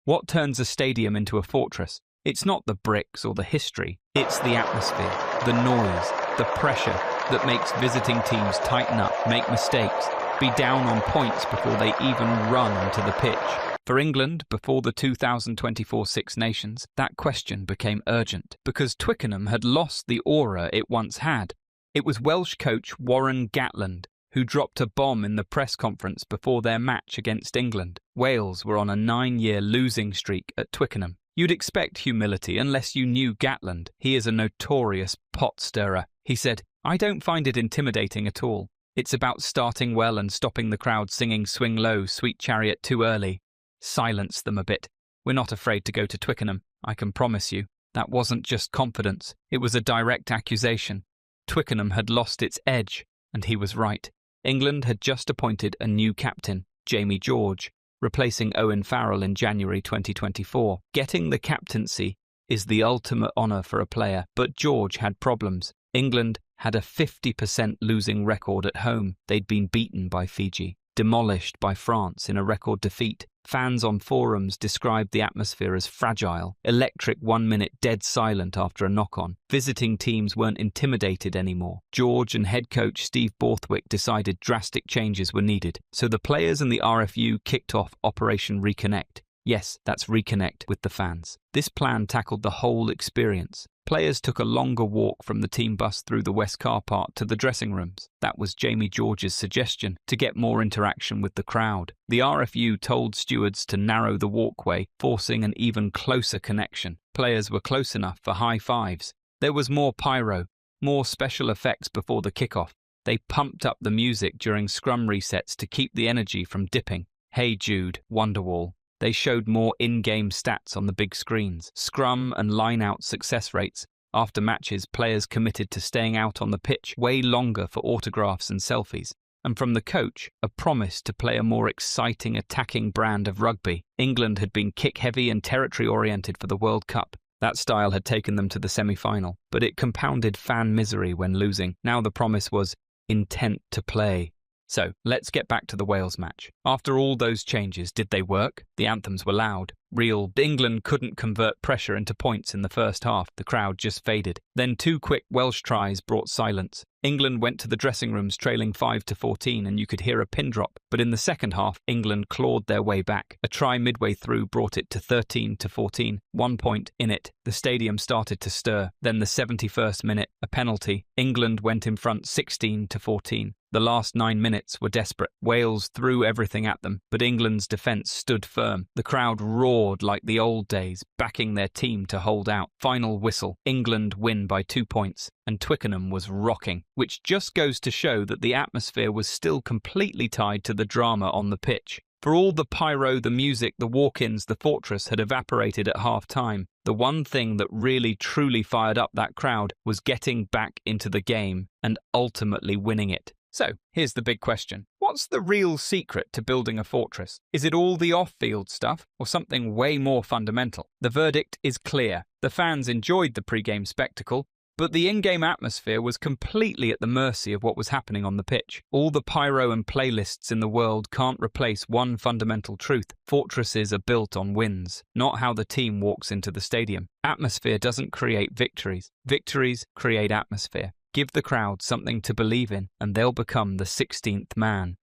What turns a stadium into a fortress? It's not the bricks or the history. It's the atmosphere, the noise, the pressure that makes visiting teams tighten up, make mistakes, be down on points before they even run onto the pitch. For England, before the 2024 Six Nations, that question became urgent because Twickenham had lost the aura it once had. It was Welsh coach Warren Gatland who dropped a bomb in the press conference before their match against England. Wales were on a 9-year losing streak at Twickenham. You'd expect humility unless you knew Gatland. He is a notorious pot stirrer. He said, "I don't find it intimidating at all. It's about starting well and stopping the crowd singing Swing Low, Sweet Chariot too early. Silence them a bit. We're not afraid to go to Twickenham, I can promise you." That wasn't just confidence, it was a direct accusation. Twickenham had lost its edge, and he was right. England had just appointed a new captain, Jamie George, replacing Owen Farrell in January 2024. Getting the captaincy is the ultimate honour for a player, but George had problems. England had a 50% losing record at home. They'd been beaten by Fiji, demolished by France in a record defeat. Fans on forums described the atmosphere as fragile, electric 1 minute dead silent after a knock-on. Visiting teams weren't intimidated anymore. George and head coach Steve Borthwick decided drastic changes were needed, so the players and the RFU kicked off Operation Reconnect. Yes, that's reconnect with the fans. This plan tackled the whole experience. Players took a longer walk from the team bus through the West car park to the dressing rooms. That was Jamie George's suggestion, to get more interaction with the crowd. The RFU told stewards to narrow the walkway, forcing an even closer connection. Players were close enough for high fives. There was more pyro, more special effects before the kickoff. They pumped up the music during scrum resets to keep the energy from dipping. Hey Jude, Wonderwall. They showed more in-game stats on the big screens. Scrum and line-out success rates. After matches, players committed to staying out on the pitch way longer for autographs and selfies. And from the coach, a promise to play a more exciting attacking brand of rugby. England had been kick-heavy and territory-oriented for the World Cup. That style had taken them to the semi-final, but it compounded fan misery when losing. Now the promise was intent to play. So, let's get back to the Wales match. After all those changes, did they work? The anthems were loud. Real. England couldn't convert pressure into points in the first half. The crowd just faded. Then 2 quick Welsh tries brought silence. England went to the dressing rooms trailing 5-14 and you could hear a pin drop. But in the second half, England clawed their way back. A try midway through brought it to 13-14. 1 point in it. The stadium started to stir. Then the 71st minute, a penalty. England went in front 16-14. The last 9 minutes were desperate. Wales threw everything at them, but England's defence stood firm. The crowd roared like the old days, backing their team to hold out. Final whistle. England win by 2 points, and Twickenham was rocking, which just goes to show that the atmosphere was still completely tied to the drama on the pitch. For all the pyro, the music, the walk-ins, the fortress had evaporated at half-time. The one thing that really truly fired up that crowd was getting back into the game and ultimately winning it. So, here's the big question. What's the real secret to building a fortress? Is it all the off-field stuff, or something way more fundamental? The verdict is clear. The fans enjoyed the pre-game spectacle, but the in-game atmosphere was completely at the mercy of what was happening on the pitch. All the pyro and playlists in the world can't replace one fundamental truth. Fortresses are built on wins, not how the team walks into the stadium. Atmosphere doesn't create victories. Victories create atmosphere. Give the crowd something to believe in, and they'll become the 16th man.